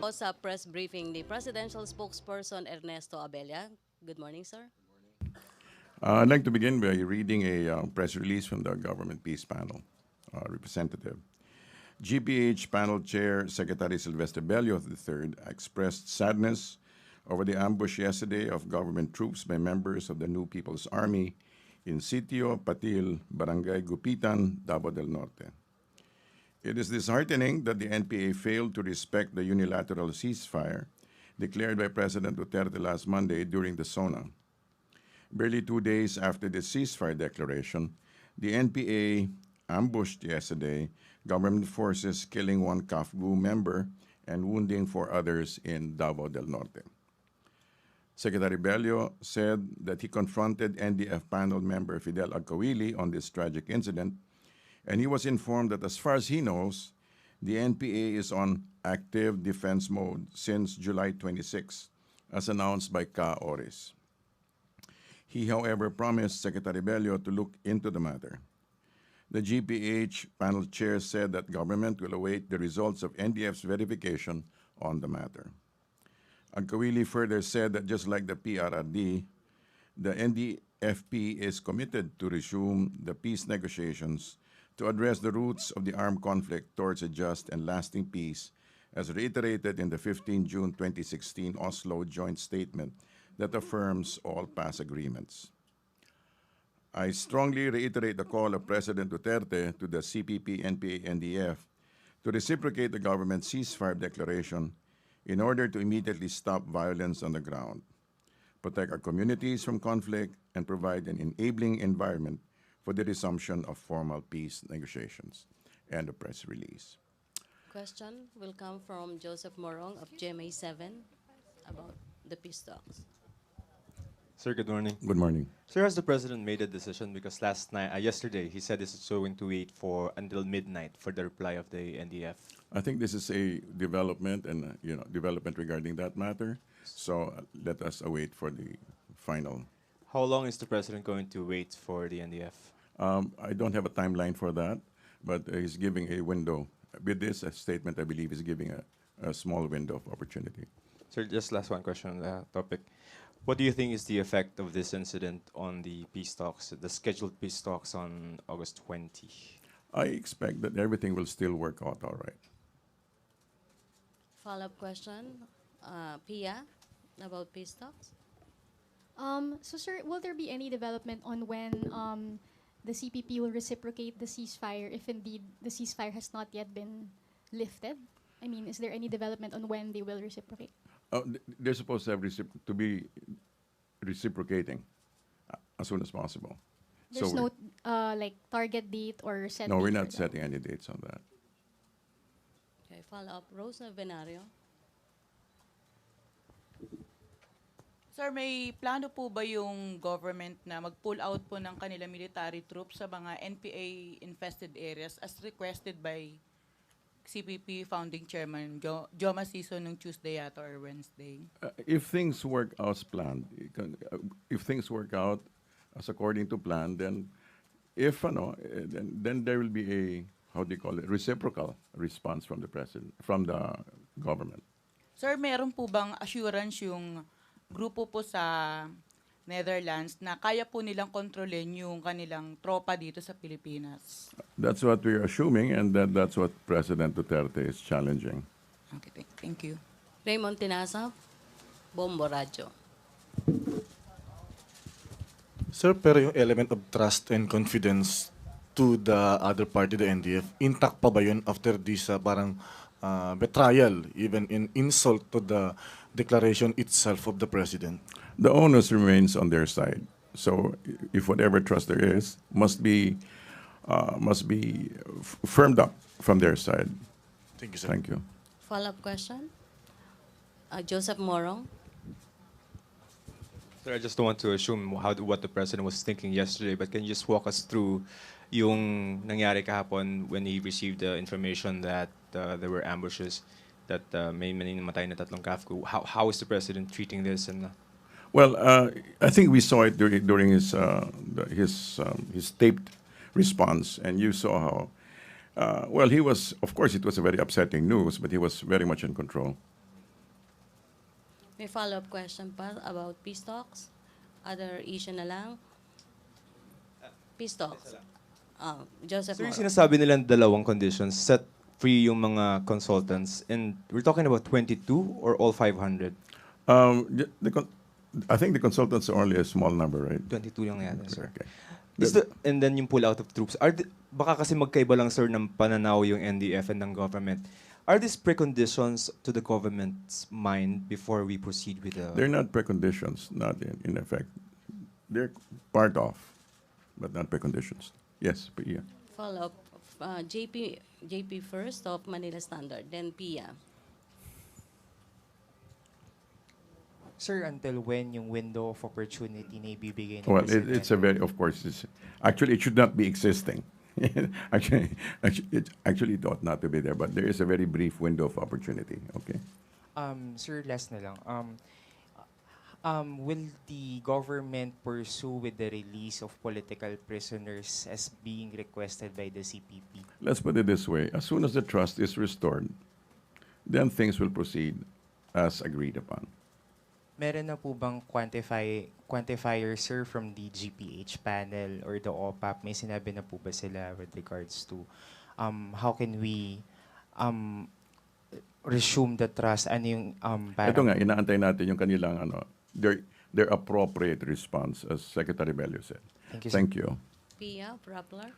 po sa press briefing ni Presidential Spokesperson Ernesto Abella. Good morning, sir. I'd like to begin by reading a press release from the Government Peace Panel representative. GPH Panel Chair Secretary Sylvester Bello III expressed sadness over the ambush yesterday of government troops by members of the New People's Army in Sitio Patil, Barangay Gupitan, Davao del Norte. It is disheartening that the NPA failed to respect the unilateral ceasefire declared by President Duterte last Monday during the SONA. Barely 2 days after the ceasefire declaration, the NPA ambushed yesterday government forces, killing one CAFGU member and wounding 4 others in Davao del Norte. Secretary Bello said that he confronted NDF panel member Fidel Agcawili on this tragic incident, and he was informed that as far as he knows, the NPA is on active defense mode since July 26, as announced by Ka Oris. He, however, promised Secretary Bello to look into the matter. The GPH panel chair said that government will await the results of NDF's verification on the matter. Agcawili further said that just like the PRRD, the NDFP is committed to resume the peace negotiations to address the roots of the armed conflict towards a just and lasting peace, as reiterated in the 15 June 2016 Oslo joint statement that affirms all past agreements. I strongly reiterate the call of President Duterte to the CPP, NPA, NDF to reciprocate the government's ceasefire declaration in order to immediately stop violence on the ground, protect our communities from conflict, and provide an enabling environment for the resumption of formal peace negotiations. End of press release. Question will come from Joseph Morong of GMA 7 about the peace talks. Sir, good morning. Good morning. Sir, has the president made a decision? Because yesterday, he said this is going to wait for until midnight for the reply of the NDF. I think this is a development and development regarding that matter. So let us await for the final. How long is the president going to wait for the NDF? I don't have a timeline for that, but he's giving a window. With this statement, I believe he's giving a small window of opportunity. Sir, just last one question on the topic. What do you think is the effect of this incident on the peace talks, the scheduled peace talks on August 20? I expect that everything will still work out all right. Follow-up question, Pia, about peace talks. So, sir, will there be any development on when the CPP will reciprocate the ceasefire if indeed the ceasefire has not yet been lifted? I mean, is there any development on when they will reciprocate? They're supposed to have to be reciprocating as soon as possible. There's no like target date or set. No, date we're for not that? setting any dates on that. Okay, follow-up, Rosa Venario. Sir, may plano po ba yung government na mag-pull out po ng kanila military troops sa mga NPA-infested areas as requested by CPP founding chairman Joma Siso nung Tuesday yata or Wednesday? If things work out as planned, if things work out as according to plan, then then there will be a, how do you call it, reciprocal response from the president, from the government. Sir, meron po bang assurance yung grupo po sa Netherlands na kaya po nilang kontrolin yung kanilang tropa dito sa Pilipinas? That's what we're assuming, and that's what President Duterte is challenging. Okay, thank you. Raymond Tinasap, Bombo Radyo. Sir, pero yung element of trust and confidence to the other party, the NDF, intact pa ba yun after this parang betrayal, even in insult to the declaration itself of the president? The onus remains on their side. So if whatever trust there is must be firmed up from their side. Thank you, sir. Thank you. Follow-up question, Joseph Morong. Sir, I just don't want to assume what the president was thinking yesterday, but can you just walk us through yung nangyari kahapon when he received the information that there were ambushes, that may namatay na 3 CAFGU? How is the president treating this? And Well, I think we saw it during his taped response, and you saw how. Well, he was. Of course, it was a very upsetting news, but he was very much in control. May follow-up question pa about peace talks? Other issue na lang? Peace talks. Joseph So yung Moro. sinasabi nilang dalawang conditions, set free yung mga consultants, and we're talking about 22 or all 500? I think the consultants are only a small number, right? 22 lang yata, sir. Okay. And then yung pull out of troops. Baka kasi magkaiba lang, sir, ng pananaw yung NDF and ng government. Are these preconditions to the government's mind before we proceed with the... They're not preconditions, not in effect. They're part of, but not preconditions. Yes, but yeah. Follow-up. JP first of Manila Standard, then Pia. Sir, until when yung window of opportunity na ibibigay ng Well, Presidente? it's a very, of course, actually, it should not be existing. It ought not to be there, but there is a very brief window of opportunity, okay? Sir, last na lang. Will the government pursue with the release of political prisoners as being requested by the CPP? Let's put it this way. As soon as the trust is restored, then things will proceed as agreed upon. Meron na po bang quantifier, sir, from the GPH panel or the OPAP? May sinabi na po ba sila with regards to how can we resume the trust? Ano yung Ito nga, inaantay natin yung kanilang their appropriate response, as Secretary Bello said. Thank you, sir. Thank you. Pia, Rappler.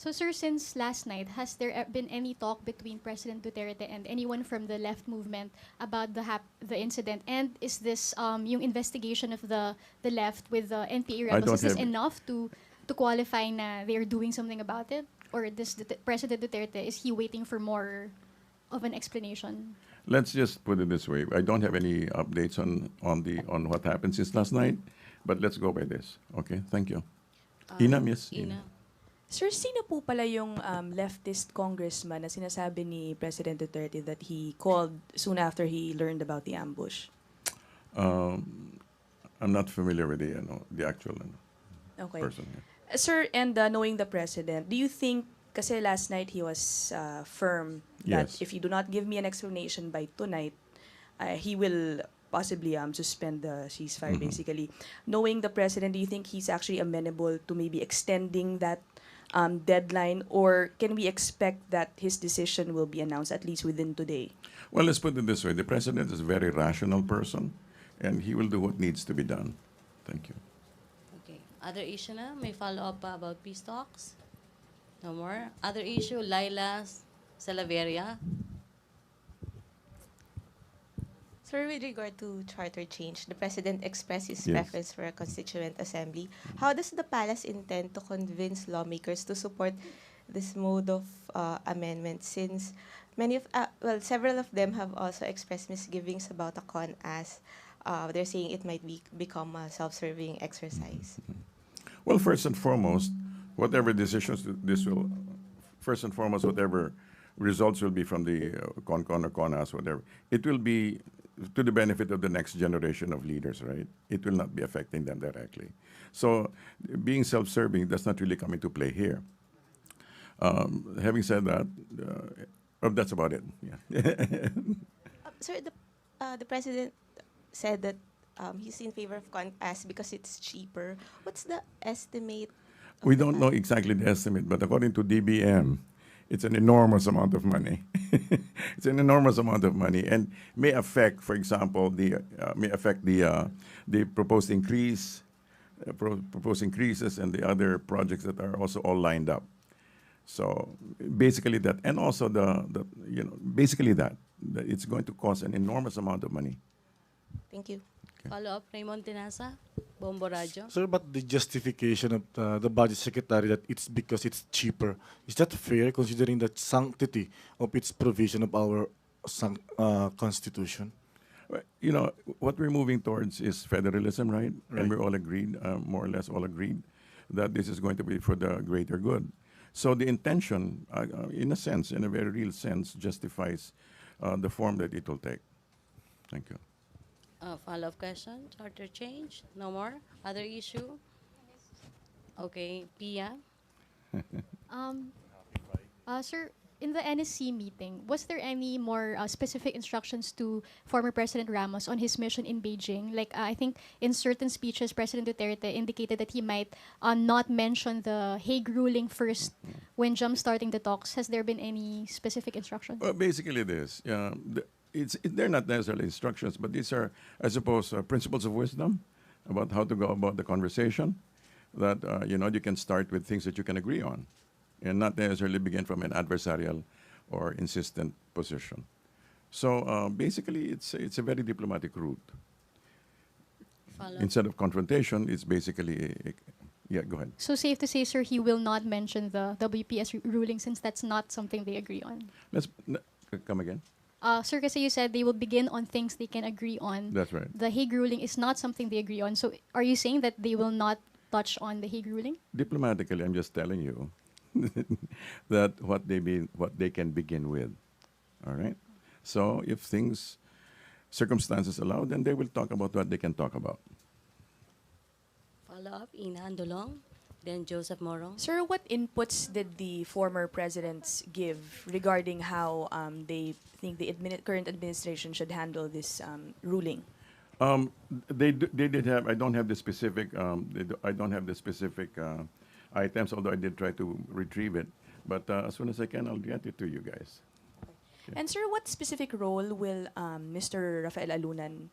So, sir, since last night, has there been any talk between President Duterte and anyone from the left movement about the incident? And is this yung investigation of the left with the NPA I don't rebels, is this have- enough to qualify na they're doing something about it? Or this President Duterte, is he waiting for more of an explanation? Let's just put it this way. I don't have any updates on what happened since last night, but let's go by this. Okay, thank you. Ina, yes. Ina. Sir, sino po pala yung leftist congressman na sinasabi ni President Duterte that he called soon after he learned about the ambush? I'm not familiar with the actual Okay. person. Yeah. Sir, and knowing the President, do you think, kasi last night he was firm that Yes. if you do not give me an explanation by tonight, he will possibly suspend the ceasefire, basically. Knowing the President, do you think he's actually amenable to maybe extending that deadline, or can we expect that his decision will be announced at least within today? Well, let's put it this way. The president is a very rational person, and he will do what needs to be done. Thank you. Okay. Other issue na? May follow-up pa about peace talks? No more? Other issue, Laila Salaveria. Sir, with regard to charter change, the President expressed his Yes. preference for a constituent assembly. How does the palace intend to convince lawmakers to support this mode of amendment, since several of them have also expressed misgivings about the CONAS? They're saying it might become a self-serving exercise. Well, first and foremost, whatever decisions whatever results will be from the CONCON or CONAS, whatever, it will be to the benefit of the next generation of leaders, right? It will not be affecting them directly. So being self-serving does not really come into play here. Having said that, that's about it. Yeah. Sir, the President said that he's in favor of CONAS because it's cheaper. What's the estimate? We don't know exactly the estimate, but according to DBM, it's an enormous amount of money. It's an enormous amount of money, and may affect, for example, the proposed proposed increases, and the other projects that are also all lined up. So basically that, and also basically that it's going to cost an enormous amount of money. Thank you. Follow-up, Raymond Tinasa, Bombo Radio. Sir, but the justification of the budget secretary that it's because it's cheaper, is that fair considering the sanctity of its provision of our constitution? Well, what we're moving towards is federalism, right? And we're all agreed, more or less all agreed, that this is going to be for the greater good. So the intention, in a sense, in a very real sense, justifies the form that it will take. Thank you. Follow-up question, charter change? No more? Other issue? Okay, Pia. Sir, in the NSC meeting, was there any more specific instructions to former President Ramos on his mission in Beijing? Like, I think in certain speeches, President Duterte indicated that he might not mention the Hague ruling first when jump-starting the talks. Has there been any specific instructions? Well, basically this. They're not necessarily instructions, but these are, I suppose, principles of wisdom about how to go about the conversation. That you can start with things that you can agree on, and not necessarily begin from an adversarial or insistent position. So basically, it's a very diplomatic route. Follow. Instead of confrontation, it's basically yeah. Go ahead. So safe to say, sir, he will not mention the WPS ruling since that's not something they agree on. Come again. Sir, kasi you said they will begin on things they can agree on. That's right. The Hague ruling is not something they agree on. So are you saying that they will not touch on the Hague ruling? Diplomatically, I'm just telling you that what they can begin with. All right. So if circumstances allow, then they will talk about what they can talk about. Follow up, Ina Andolong, then Joseph Morong. Sir, what inputs did the former presidents give regarding how they think the current administration should handle this ruling? They did have. I don't have the specific. I don't have the specific items, although I did try to retrieve it. But as soon as I can, I'll get it to you guys. And sir, what specific role will Mr. Rafael Alunan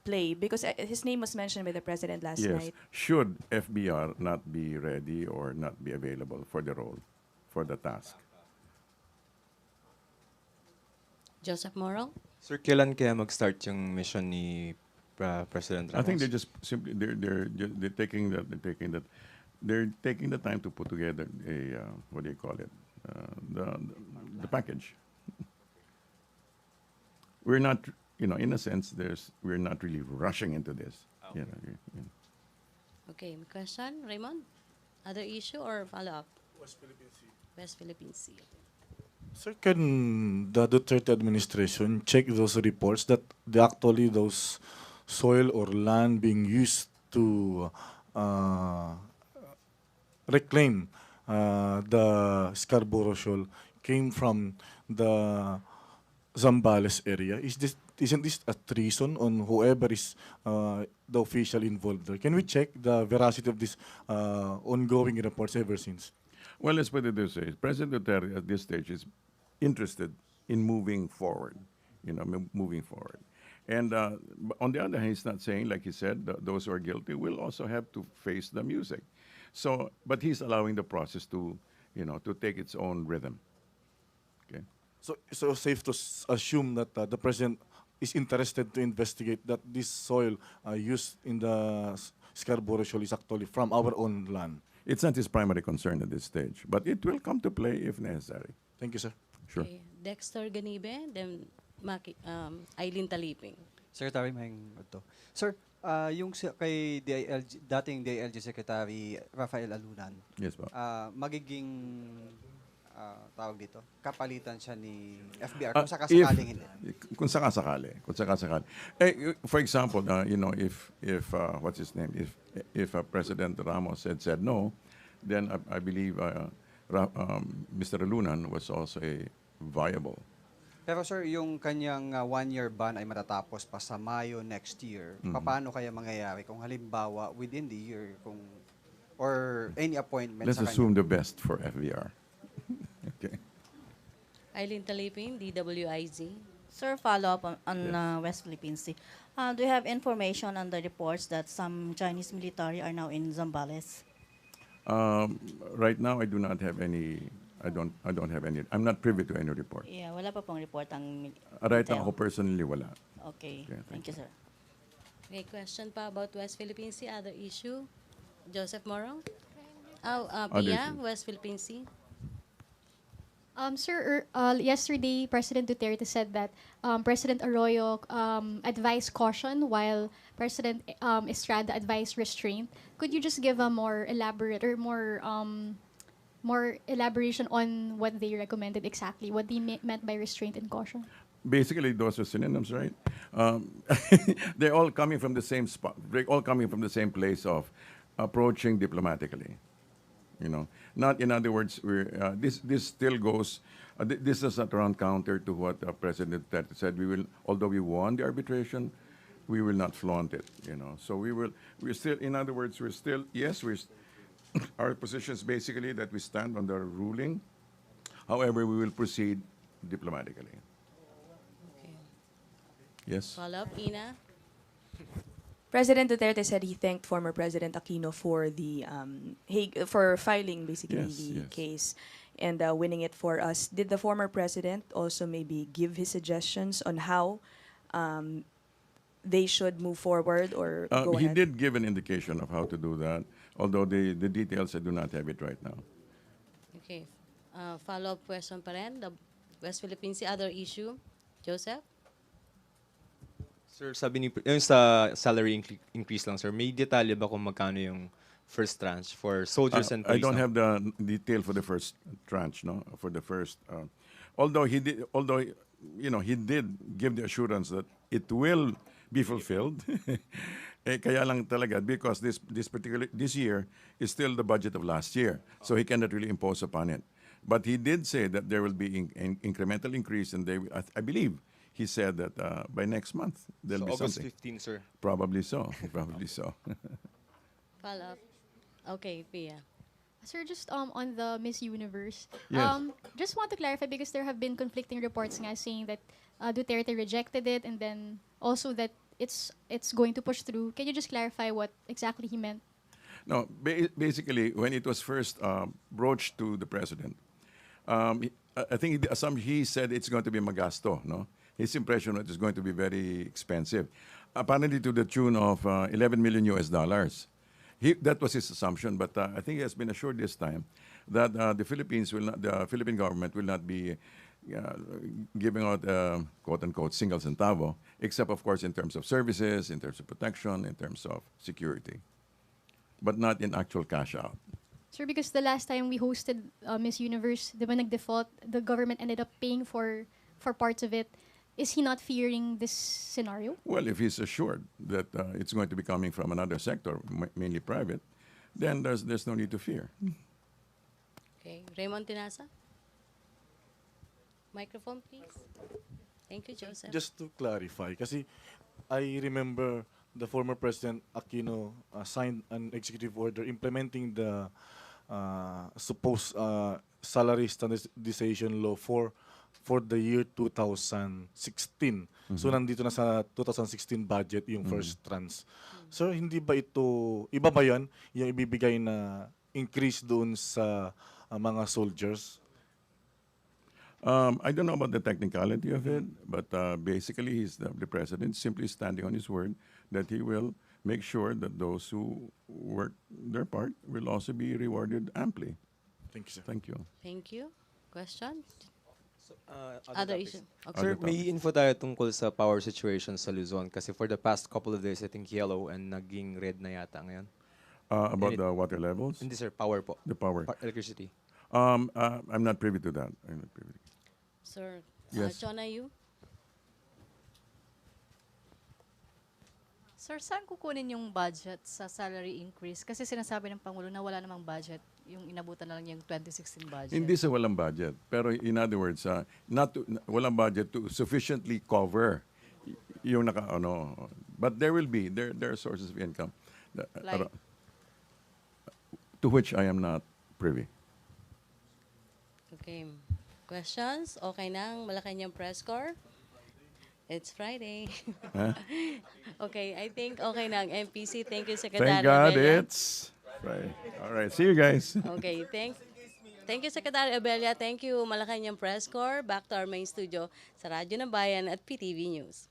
play? Because his name was mentioned by the president last night. Should FBR not be ready or not be available for the role, for the task? Joseph Morong. Sir, kailan kaya mag-start yung mission ni President Ramos? I think they're just simply they're taking the time to put together a what do you call it, the package. We're not, in a sense, we're not really rushing into this. Okay. Okay, question, Raymond? Other issue or follow-up? West Philippine Sea. Sir, can the Duterte administration check those reports that actually those soil or land being used to reclaim the Scarborough Shoal came from the Zambales area? Isn't this a treason on whoever is the official involved there? Can we check the veracity of this ongoing reports ever since? Well, let's put it this way. President Duterte at this stage is interested in moving forward, moving forward. And on the other hand, he's not saying, like he said, those who are guilty will also have to face the music. So, but he's allowing the process to take its own rhythm. Okay. So safe to assume that the president is interested to investigate that this soil used in the Scarborough Shoal is actually from our own land. It's not his primary concern at this stage, but it will come to play if necessary. Thank you, sir. Sure. Okay. Dexter Ganibe, then Eileen Taliping. Secretary Mahing Udto. Sir, yung kay dating DILG Secretary Rafael Alunan, Yes, po. magiging tawag dito, kapalitan siya ni FBR kung sakasakaling hindi. Kung sakasakali. For example, if what's his name? If President Ramos had said no, then I believe Mr. Alunan was also a viable. Pero sir, yung kanyang one-year ban ay matatapos pa sa Mayo next year. Paano kaya mangyayari kung halimbawa within the year or any appointment Let's sa assume the best for FVR. Okay. Eileen Taliping, DWIZ. Sir, follow up on Yes. West Philippine Sea. Do you have information on the reports that some Chinese military are now in Zambales? Right now, I do not have any. I don't have any. I'm not privy to any report. Yeah, wala pa pong report ang Right now, intel. ako personally wala. Okay, Okay, thank you, sir. Okay, question pa about West Philippine Sea. Other issue? Joseph Morong? Other Pia, issue. West Philippine Sea. Sir, yesterday, President Duterte said that President Arroyo advised caution while President Estrada advised restraint. Could you just give a more elaborate or more elaboration on what they recommended exactly, what they meant by restraint and caution? Basically, those are synonyms, right? They're all coming from the same spot. They're all coming from the same place of approaching diplomatically. You know, not in other words, this still goes. This is not around counter to what President Duterte said. We will, although we won the arbitration, we will not flaunt it. You know, so we're still. In other words, we're still. Yes, our position is basically that we stand on the ruling. However, we will proceed diplomatically. Okay. Yes. Follow-up, Ina? President Duterte said he thanked former President Aquino for the for filing basically Yes, the yes. case and winning it for us. Did the former president also maybe give his suggestions on how they should move forward or go He ahead? did give an indication of how to do that, although the details I do not have it right now. Okay. Follow-up question pa rin. The West Philippine Sea, other issue. Joseph? Sir, sabi ni, yung sa salary increase lang, sir, may detalye ba kung magkano yung first tranche for soldiers and I police? don't lang? have the detail for the first tranche, no, for the first. Although he did, he did give the assurance that it will be fulfilled. Kaya lang talaga because this year is still the budget of last year, so he cannot really impose upon it. But he did say that there will be incremental increase, and I believe he said that by next month there'll So be August something. 15, sir. Probably so. Probably so. Follow-up. Okay, Pia. Sir, just on the Miss Universe, Yes. just want to clarify because there have been conflicting reports nga saying that Duterte rejected it and then also that it's going to push through. Can you just clarify what exactly he meant? No, basically, when it was first broached to the president, I think he said it's going to be magasto, no? His impression was it's going to be very expensive, apparently to the tune of 11 million US dollars. That was his assumption, but I think he has been assured this time that the Philippine government will not be giving out quote unquote single centavo, except of course in terms of services, in terms of protection, in terms of security, but not in actual cash out. Sir, because the last time we hosted Miss Universe, the nag-default, the government ended up paying for parts of it. Is he not fearing this scenario? Well, if he's assured that it's going to be coming from another sector, mainly private, then there's no need to fear. Okay. Raymond Tinasa? Microphone, please. Thank you, Joseph. Just to clarify, kasi I remember the former President Aquino signed an executive order implementing the supposed salary standardization law for the year 2016. So nandito na sa 2016 budget yung first tranche. So hindi ba ito, iba ba yan, yung ibibigay na increase doon sa mga soldiers? I don't know about the technicality of it, but basically the president simply standing on his word that he will make sure that those who work their part will also be rewarded amply. Thank you, sir. Thank you. Thank you. Question? Other Other topics. issue? Okay. Sir, Other may info tayo tungkol sa power situation sa Luzon kasi for the past couple of days, I think yellow and naging red na yata ngayon. About the water levels, Hindi sir, power po. the power. Electricity. I'm not privy to that. I'm not privy. Sir, Yes. Chona, you? Sir, saan kukunin yung budget sa salary increase? Kasi sinasabi ng Pangulo na wala namang budget. Yung inabutan na lang yung 2016 budget. Hindi sa walang budget. Pero in other words, walang budget to sufficiently cover yung But there will be, there are sources of income Like? to which I am not privy. Okay. Questions? Okay na ang Malacanang press corps? It's Friday. Huh? Okay, I think okay na ang MPC. Thank you, Secretary Thank God Abella. it's Friday. All right, see you guys. Okay, thank you, Secretary Abella. Thank you, Malacanang press corps. Back to our main studio sa Radyo ng Bayan at PTV News.